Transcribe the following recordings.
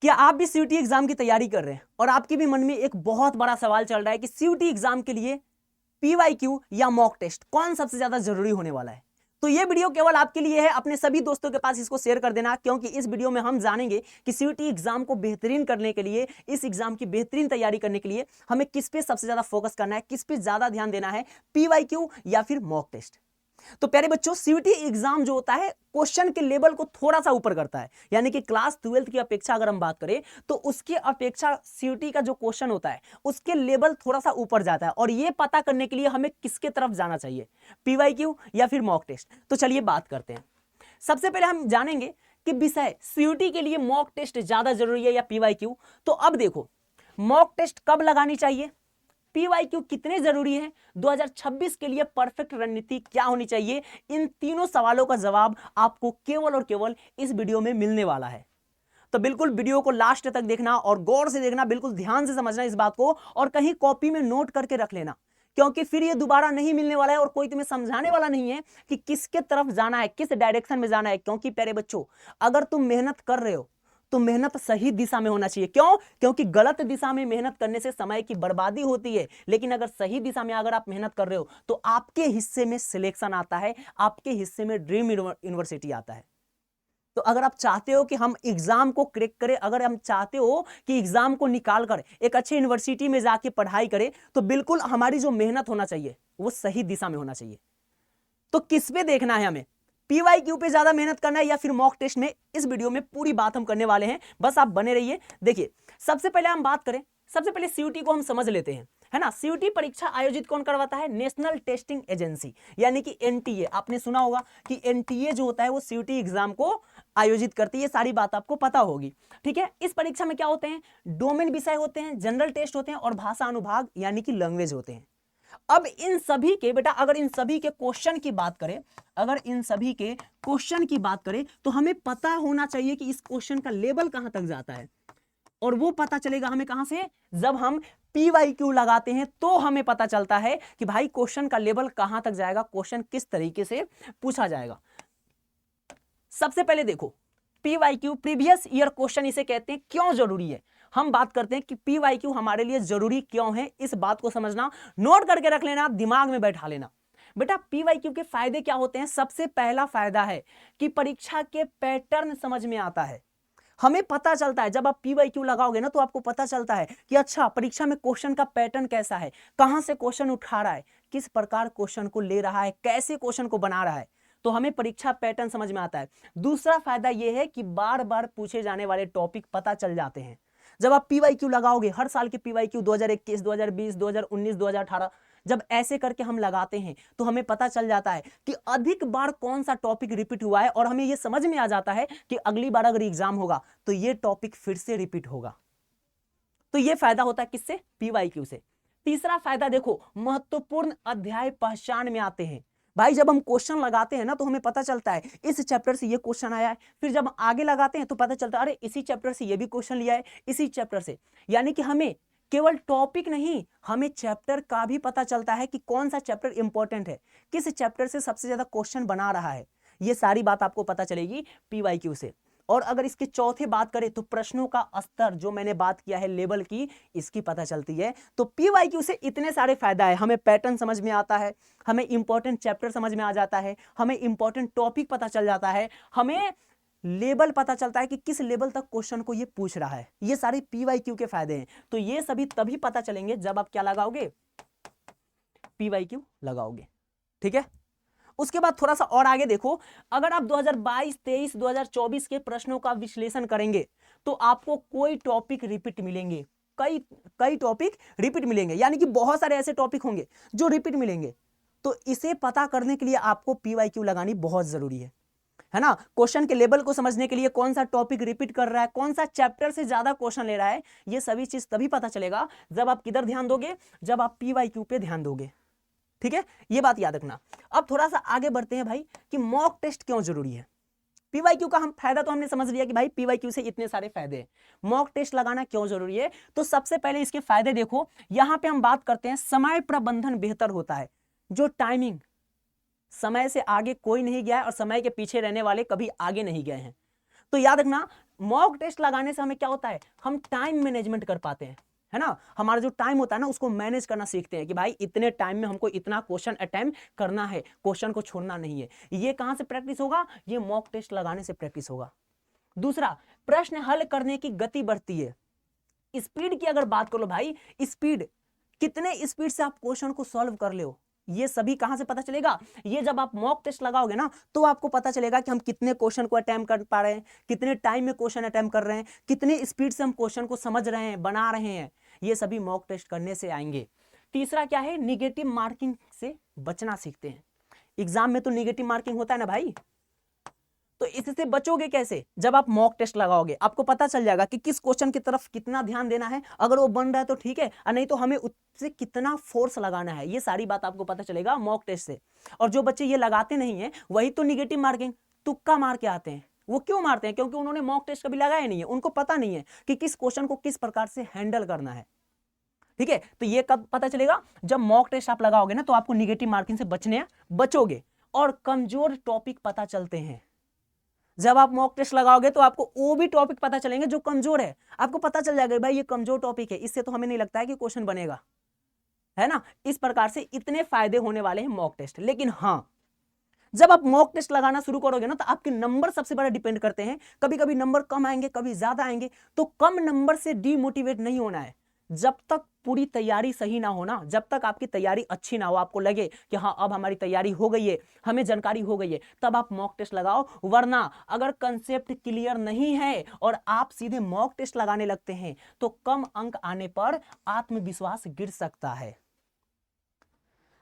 क्या आप भी सीयूटी एग्जाम की तैयारी कर रहे हैं और आपके भी मन में एक बहुत बड़ा सवाल चल रहा है कि सीयूटी एग्जाम के लिए पीवाईक्यू या मॉक टेस्ट कौन सबसे ज्यादा जरूरी होने वाला है? तो ये वीडियो केवल आपके लिए है। अपने सभी दोस्तों के पास इसको शेयर कर देना, क्योंकि इस वीडियो में हम जानेंगे कि सीयूटी एग्जाम को बेहतरीन करने के लिए, इस एग्जाम की बेहतरीन तैयारी करने के लिए हमें किस पे सबसे ज्यादा फोकस करना है, किस पे ज्यादा ध्यान देना है, पीवाईक्यू या फिर मॉक टेस्ट। तो प्यारे बच्चों, सीयूटी एग्जाम जो होता है क्वेश्चन के लेवल को थोड़ा सा ऊपर करता है, यानी कि क्लास 12th की अपेक्षा अगर हम बात करें तो उसकी अपेक्षा सीयूटी का जो क्वेश्चन होता है उसके लेवल थोड़ा सा ऊपर जाता है। और यह पता करने के लिए हमें किसके तरफ जाना चाहिए, पीवाईक्यू या फिर मॉक टेस्ट। तो चलिए बात करते हैं। सबसे पहले हम जानेंगे कि विषय सीयूटी के लिए मॉक टेस्ट ज्यादा जरूरी है या पीवाईक्यू। तो अब देखो, मॉक टेस्ट कब लगानी चाहिए, पीवाईक्यू कितने जरूरी है, 2026 के लिए परफेक्ट रणनीति क्या होनी चाहिए, इन तीनों सवालों का जवाब आपको केवल और केवल इस वीडियो में मिलने वाला है। तो बिल्कुल वीडियो को लास्ट तक देखना और गौर से देखना, बिल्कुल ध्यान से समझना इस बात को, और कहीं कॉपी में नोट करके रख लेना, क्योंकि फिर ये दोबारा नहीं मिलने वाला है और कोई तुम्हें समझाने वाला नहीं है कि किसके तरफ जाना है, किस डायरेक्शन में जाना है। क्योंकि प्यारे बच्चों, अगर तुम मेहनत कर रहे हो तो मेहनत सही दिशा में होना चाहिए। क्यों? क्योंकि गलत दिशा में मेहनत करने से समय की बर्बादी होती है, लेकिन अगर सही दिशा में अगर आप मेहनत कर रहे हो तो आपके हिस्से में सिलेक्शन आता है, आपके हिस्से में ड्रीम यूनिवर्सिटी आता है। तो अगर आप चाहते हो कि हम एग्जाम को क्रैक करें, अगर हम चाहते हो कि एग्जाम को निकाल कर एक अच्छे यूनिवर्सिटी में जाके पढ़ाई करें, तो बिल्कुल हमारी जो मेहनत होना चाहिए वो सही दिशा में होना चाहिए। तो किस पे देखना है हमें, पीवाईक्यू पे ज्यादा मेहनत करना है या फिर मॉक टेस्ट में? इस वीडियो में पूरी बात हम करने वाले हैं, बस आप बने रहिए। देखिए, सबसे पहले हम बात करें, सबसे पहले सीयूटी को हम समझ लेते हैं, है ना। सीयूटी परीक्षा आयोजित कौन करवाता है? नेशनल टेस्टिंग एजेंसी, यानी कि एनटीए। आपने सुना होगा कि एनटीए जो होता है वो सीयूटी एग्जाम को आयोजित करती है, ये सारी बात आपको पता होगी, ठीक है। इस परीक्षा में क्या होते हैं? डोमेन विषय होते हैं, जनरल टेस्ट होते हैं और भाषा अनुभाग यानी कि लैंग्वेज होते हैं। अब इन सभी के बेटा, अगर इन सभी के क्वेश्चन की बात करें, अगर इन सभी के क्वेश्चन की बात करें तो हमें पता होना चाहिए कि इस क्वेश्चन का लेवल कहां तक जाता है। और वो पता चलेगा हमें कहां से? जब हम पीवाईक्यू लगाते हैं तो हमें पता चलता है कि भाई क्वेश्चन का लेवल कहां तक जाएगा, क्वेश्चन किस तरीके से पूछा जाएगा। सबसे पहले देखो, पीवाईक्यू प्रीवियस ईयर क्वेश्चन इसे कहते हैं। क्यों जरूरी है, हम बात करते हैं कि पीवाईक्यू हमारे लिए जरूरी क्यों है। इस बात को समझना, नोट करके रख लेना, दिमाग में बैठा लेना। बेटा, पीवाईक्यू के फायदे क्या होते हैं? सबसे पहला फायदा है कि परीक्षा के पैटर्न समझ में आता है। हमें पता चलता है, जब आप पीवाईक्यू लगाओगे ना तो आपको पता चलता है कि अच्छा, परीक्षा में क्वेश्चन का पैटर्न कैसा है, कहां से क्वेश्चन उठा रहा है, किस प्रकार क्वेश्चन को ले रहा है, कैसे क्वेश्चन को बना रहा है। तो हमें परीक्षा पैटर्न समझ में आता है। दूसरा फायदा यह है कि बार बार पूछे जाने वाले टॉपिक पता चल जाते हैं। जब आप पीवाईक्यू लगाओगे, हर साल के पीवाईक्यू 2021, 2020, 2019, 2018, जब ऐसे करके हम लगाते हैं तो हमें पता चल जाता है कि अधिक बार कौन सा टॉपिक रिपीट हुआ है, और हमें यह समझ में आ जाता है कि अगली बार अगर एग्जाम होगा तो यह टॉपिक फिर से रिपीट होगा। तो यह फायदा होता है किससे? पीवाईक्यू से। तीसरा फायदा देखो, महत्वपूर्ण अध्याय पहचान में आते हैं। भाई, जब हम क्वेश्चन लगाते हैं ना तो हमें पता चलता है इस चैप्टर से ये क्वेश्चन आया है, फिर जब आगे लगाते हैं तो पता चलता है अरे इसी चैप्टर से ये भी क्वेश्चन लिया है, इसी चैप्टर से। यानी कि हमें केवल टॉपिक नहीं, हमें चैप्टर का भी पता चलता है कि कौन सा चैप्टर इंपॉर्टेंट है, किस चैप्टर से सबसे ज्यादा क्वेश्चन बना रहा है। ये सारी बात आपको पता चलेगी पीवाईक्यू से। और अगर इसके चौथे बात करें तो प्रश्नों का स्तर, जो मैंने बात किया है लेवल की, इसकी पता चलती है। तो पीवाईक्यू से इतने सारे फायदा है, हमें पैटर्न समझ में आता है, हमें इंपॉर्टेंट चैप्टर समझ में आ जाता है, हमें इंपॉर्टेंट टॉपिक पता चल जाता है, हमें लेवल पता चलता है कि किस लेवल तक क्वेश्चन को ये पूछ रहा है। ये सारे पीवाईक्यू के फायदे हैं। तो ये सभी तभी पता चलेंगे जब आप क्या लगाओगे? पीवाईक्यू लगाओगे, ठीक है। उसके बाद थोड़ा सा और आगे देखो, अगर आप 2022, 23, 2024 के प्रश्नों का विश्लेषण करेंगे तो आपको कोई टॉपिक रिपीट मिलेंगे, कई टॉपिक रिपीट मिलेंगे, यानी कि बहुत सारे ऐसे टॉपिक होंगे जो रिपीट मिलेंगे। तो इसे पता करने के लिए आपको पीवाईक्यू लगानी बहुत जरूरी है ना। क्वेश्चन के लेवल को समझने के लिए कौन सा टॉपिक रिपीट कर रहा है, कौन सा चैप्टर से ज्यादा क्वेश्चन ले रहा है, ये सभी चीज तभी पता चलेगा जब आप किधर ध्यान दोगे? जब आप पीवाईक्यू पे ध्यान दोगे, ठीक है। ये बात याद रखना। अब थोड़ा सा आगे बढ़ते हैं भाई कि मॉक टेस्ट क्यों जरूरी है। पीवाईक्यू का हम फायदा तो हमने समझ लिया कि भाई पीवाईक्यू से इतने सारे फायदे हैं, मॉक टेस्ट लगाना क्यों जरूरी है। तो सबसे पहले इसके फायदे देखो, यहां पे हम बात करते हैं समय प्रबंधन बेहतर होता है। जो टाइमिंग, समय से आगे कोई नहीं गया है और समय के पीछे रहने वाले कभी आगे नहीं गए हैं। तो याद रखना, मॉक टेस्ट लगाने से हमें क्या होता है, हम टाइम मैनेजमेंट कर पाते हैं, है ना। हमारा जो टाइम होता है ना उसको मैनेज करना सीखते हैं कि भाई इतने टाइम में हमको इतना क्वेश्चन अटेम्प्ट करना है, क्वेश्चन को छोड़ना नहीं है। ये कहां से प्रैक्टिस होगा, ये मॉक टेस्ट लगाने से प्रैक्टिस होगा। दूसरा, प्रश्न हल करने की गति बढ़ती है। स्पीड की अगर बात करो भाई, स्पीड, कितने स्पीड से आप क्वेश्चन को सॉल्व कर ले हो, ये सभी कहां से पता चलेगा, ये जब आप मॉक टेस्ट लगाओगे ना तो आपको पता चलेगा कि हम कितने क्वेश्चन को अटेम्प्ट कर पा रहे हैं, कितने टाइम में क्वेश्चन अटेम्प्ट कर रहे हैं, कितने स्पीड से हम क्वेश्चन को समझ रहे हैं, बना रहे हैं। ये सभी मॉक टेस्ट करने से आएंगे। तीसरा क्या है, निगेटिव मार्किंग से बचना सीखते हैं। एग्जाम में तो निगेटिव मार्किंग होता है ना भाई, तो इससे बचोगे कैसे, जब आप मॉक टेस्ट लगाओगे आपको पता चल जाएगा कि किस क्वेश्चन की तरफ कितना ध्यान देना है। अगर वो बन रहा है तो ठीक है, और नहीं तो हमें उससे कितना फोर्स लगाना है, ये सारी बात आपको पता चलेगा मॉक टेस्ट से। और जो बच्चे ये लगाते नहीं है वही तो निगेटिव मार्किंग तुक्का मार के आते हैं। वो क्यों मारते हैं, क्योंकि उन्होंने मॉक टेस्ट कभी लगाया नहीं है, उनको पता नहीं है कि किस क्वेश्चन को किस प्रकार से हैंडल करना है। ठीक है, तो ये कब पता चलेगा, जब मॉक टेस्ट आप लगाओगे ना तो आपको निगेटिव मार्किंग से बचोगे। और कमजोर टॉपिक पता चलते हैं, जब आप मॉक टेस्ट लगाओगे तो आपको वो भी टॉपिक पता चलेंगे जो कमजोर है। आपको पता चल जाएगा भाई ये कमजोर टॉपिक है, इससे तो हमें नहीं लगता है कि क्वेश्चन बनेगा, है ना। इस प्रकार से इतने फायदे होने वाले हैं मॉक टेस्ट। लेकिन हाँ, जब आप मॉक टेस्ट लगाना शुरू करोगे ना तो आपके नंबर सबसे बड़ा डिपेंड करते हैं। कभी कभी नंबर कम आएंगे, कभी ज्यादा आएंगे, तो कम नंबर से डीमोटिवेट नहीं होना है। जब तक पूरी तैयारी सही ना हो ना, जब तक आपकी तैयारी अच्छी ना हो, आपको लगे कि हाँ अब हमारी तैयारी हो गई है, हमें जानकारी हो गई है, तब आप मॉक टेस्ट लगाओ। वरना अगर कंसेप्ट क्लियर नहीं है और आप सीधे मॉक टेस्ट लगाने लगते हैं तो कम अंक आने पर आत्मविश्वास गिर सकता है।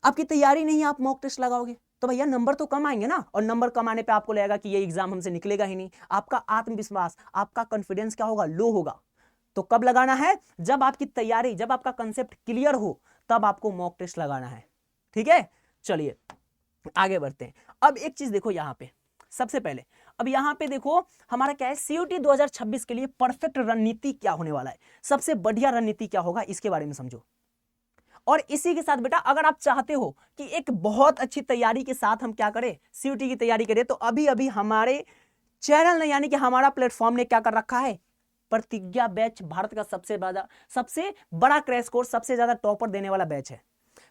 आपकी तैयारी नहीं है, आप मॉक टेस्ट लगाओगे तो भैया नंबर तो कम आएंगे ना, और नंबर कम आने पे आपको लगेगा कि ये एग्जाम हमसे निकलेगा ही नहीं। आपका आत्मविश्वास, आपका कॉन्फिडेंस क्या होगा, लो होगा। तो कब लगाना है, जब आपकी तैयारी, जब आपका कंसेप्ट क्लियर हो, तब आपको मॉक टेस्ट लगाना है। ठीक है, चलिए आगे बढ़ते हैं। अब एक चीज देखो यहां पे, सबसे पहले अब यहां पे देखो हमारा क्या है, सीयूटी 2026 के लिए परफेक्ट रणनीति क्या होने वाला है, सबसे बढ़िया रणनीति क्या होगा, इसके बारे में समझो। और इसी के साथ बेटा अगर आप चाहते हो कि एक बहुत अच्छी तैयारी के साथ हम क्या करें, सीयूटी की तैयारी करें, तो अभी अभी हमारे चैनल ने यानी कि हमारा प्लेटफॉर्म ने क्या कर रखा है, प्रतिज्ञा बैच भारत का सबसे बड़ा क्रैश कोर्स, सबसे ज्यादा टॉपर देने वाला बैच है।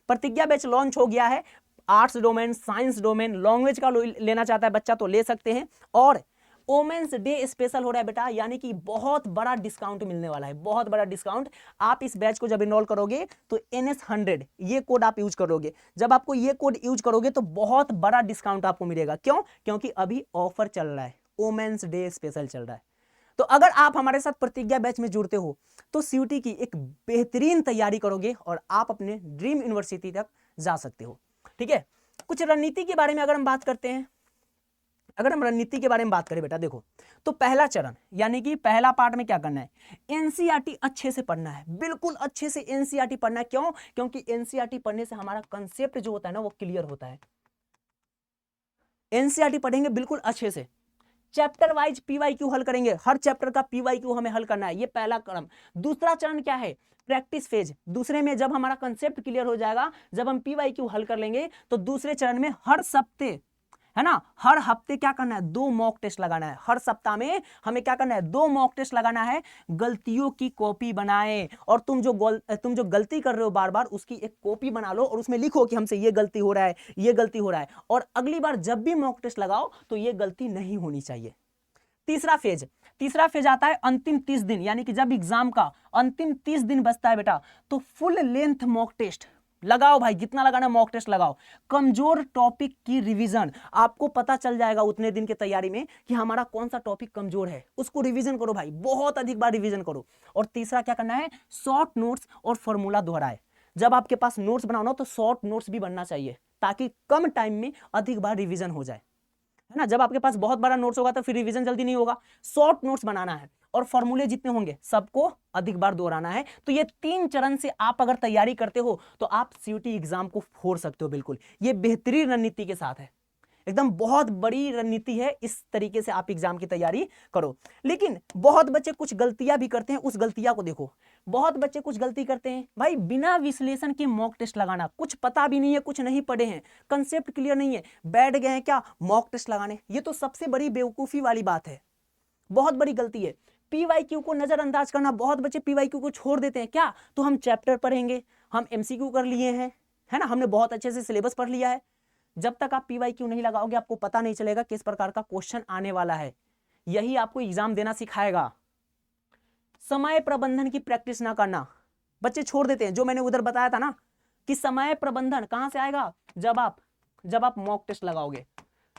प्रतिज्ञा बैच लॉन्च हो गया है। Arts domain, science domain, language का लेना चाहता है बच्चा तो ले सकते हैं। और वोमेन्स डे स्पेशल हो रहा है बेटा, यानी कि बहुत बड़ा डिस्काउंट मिलने वाला है, बहुत बड़ा डिस्काउंट। आप इस बैच को जब इनरोल करोगे तो NS100 ये कोड आप यूज करोगे। जब आपको ये कोड यूज करोगे तो बहुत बड़ा डिस्काउंट आपको मिलेगा। क्यों, क्योंकि अभी ऑफर चल रहा है, वोमेन्स डे स्पेशल चल रहा है। तो अगर आप हमारे साथ प्रतिज्ञा बैच में जुड़ते हो तो सीयूटी की एक बेहतरीन तैयारी करोगे और आप अपने ड्रीम यूनिवर्सिटी तक जा सकते हो। ठीक है, कुछ रणनीति के बारे में अगर हम बात करते हैं, अगर हम रणनीति के बारे में बात करें बेटा, देखो तो पहला चरण यानी कि पहला पार्ट में क्या करना है, एनसीईआरटी अच्छे से पढ़ना है, बिल्कुल अच्छे से एनसीईआरटी पढ़ना है। क्यों, क्योंकि एनसीईआरटी पढ़ने से हमारा कंसेप्ट जो होता है ना वो क्लियर होता है। एनसीईआरटी पढ़ेंगे बिल्कुल अच्छे से, चैप्टर वाइज पीवाईक्यू हल करेंगे, हर चैप्टर का पीवाईक्यू हमें हल करना है, ये पहला क्रम। दूसरा चरण क्या है, प्रैक्टिस फेज। दूसरे में जब हमारा कंसेप्ट क्लियर हो जाएगा, जब हम पीवाईक्यू हल कर लेंगे, तो दूसरे चरण में हर सप्ते, है ना, हर हफ्ते क्या करना है, 2 मॉक टेस्ट लगाना है। हर सप्ताह में हमें क्या करना है, 2 मॉक टेस्ट लगाना है। गलतियों की कॉपी बनाएं, और तुम जो गलती कर रहे हो बार बार, उसकी एक कॉपी बना लो और उसमें लिखो कि हमसे ये गलती हो रहा है, ये गलती हो रहा है, और अगली बार जब भी मॉक टेस्ट लगाओ तो ये गलती नहीं होनी चाहिए। तीसरा फेज आता है अंतिम 30 दिन, यानी कि जब एग्जाम का अंतिम 30 दिन बचता है बेटा, तो फुल लेंथ मॉक टेस्ट लगाओ भाई, जितना लगाना मॉक टेस्ट लगाओ। कमजोर टॉपिक की रिवीजन, आपको पता चल जाएगा उतने दिन की तैयारी में कि हमारा कौन सा टॉपिक कमजोर है, उसको रिवीजन करो भाई, बहुत अधिक बार रिवीजन करो। और तीसरा क्या करना है, शॉर्ट नोट्स और फॉर्मूला दोहराए। जब आपके पास नोट्स बनाओ ना तो शॉर्ट नोट्स भी बनना चाहिए, ताकि कम टाइम में अधिक बार रिवीजन हो जाए, है ना। जब आपके पास बहुत बड़ा नोट्स होगा तो फिर रिवीजन जल्दी नहीं होगा। शॉर्ट नोट्स बनाना है और फॉर्मूले जितने होंगे सबको अधिक बार दोहराना है। तो ये 3 चरण से आप अगर तैयारी करते हो तो आप सीयूटी एग्जाम को फोड़ सकते हो। बिल्कुल ये बेहतरीन रणनीति के साथ है, एकदम बहुत बड़ी रणनीति है। इस तरीके से आप एग्जाम की तैयारी करो। लेकिन बहुत बच्चे कुछ गलतियां भी करते हैं, उस गलतियां को देखो। बहुत बच्चे कुछ गलती करते हैं भाई, बिना विश्लेषण के मॉक टेस्ट लगाना, कुछ पता भी नहीं है, कुछ नहीं पढ़े हैं, कंसेप्ट क्लियर नहीं है, बैठ गए हैं क्या मॉक टेस्ट लगाने। ये तो सबसे बड़ी बेवकूफी वाली बात है। बहुत बड़ी गलती है। पीवाईक्यू को नजरअंदाज करना, बहुत बच्चे पीवाईक्यू को छोड़ देते हैं। क्या? तो हम चैप्टर पढ़ेंगे, हम एमसीक्यू कर लिए हैं, है ना, हमने बहुत अच्छे से सिलेबस पढ़ लिया है। जब तक आप पीवाईक्यू नहीं लगाओगे आपको पता नहीं चलेगा किस प्रकार का क्वेश्चन आने वाला है। यही आपको एग्जाम देना सिखाएगा। समय प्रबंधन की प्रैक्टिस ना करना, बच्चे छोड़ देते हैं। जो मैंने उधर बताया था ना कि समय प्रबंधन कहां से आएगा, जब आप मॉक टेस्ट लगाओगे,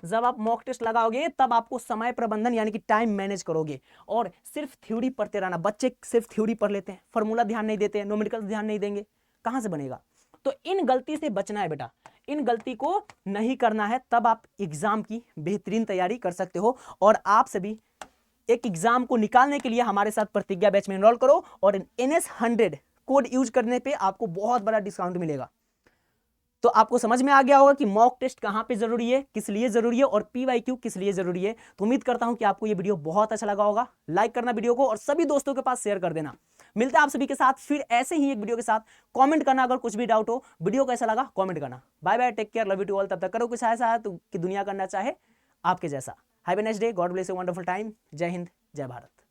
जब आप मॉक टेस्ट लगाओगे तब आपको समय प्रबंधन यानी कि टाइम मैनेज करोगे। और सिर्फ थ्योरी पढ़ते रहना, बच्चे सिर्फ थ्योरी पढ़ लेते हैं, फॉर्मूला ध्यान नहीं देते हैं, न्यूमेरिकल ध्यान नहीं देंगे, कहां से बनेगा। तो इन गलती से बचना है बेटा, इन गलती को नहीं करना है, तब आप एग्जाम की बेहतरीन तैयारी कर सकते हो। और आप सभी एक एग्जाम को निकालने के लिए हमारे साथ प्रतिज्ञा बैच में एनरोल करो और NS100 कोड यूज करने पे आपको बहुत बड़ा डिस्काउंट मिलेगा। तो आपको समझ में आ गया होगा कि मॉक टेस्ट कहां पे जरूरी है, किस लिए जरूरी है और पीवाईक्यू किस लिए जरूरी है। तो उम्मीद करता हूं कि आपको ये वीडियो बहुत अच्छा लगा होगा। लाइक करना वीडियो को और सभी दोस्तों के पास शेयर कर देना। मिलता है आप सभी के साथ फिर ऐसे ही एक वीडियो के साथ। कमेंट करना अगर कुछ भी डाउट हो, वीडियो कैसा लगा कमेंट करना। Bye bye, take care, love you to all. तब तक करो कुछ ऐसा कि दुनिया करना चाहे आपके जैसा। Have a nice day, God bless you, wonderful time. जय हिंद, जय भारत।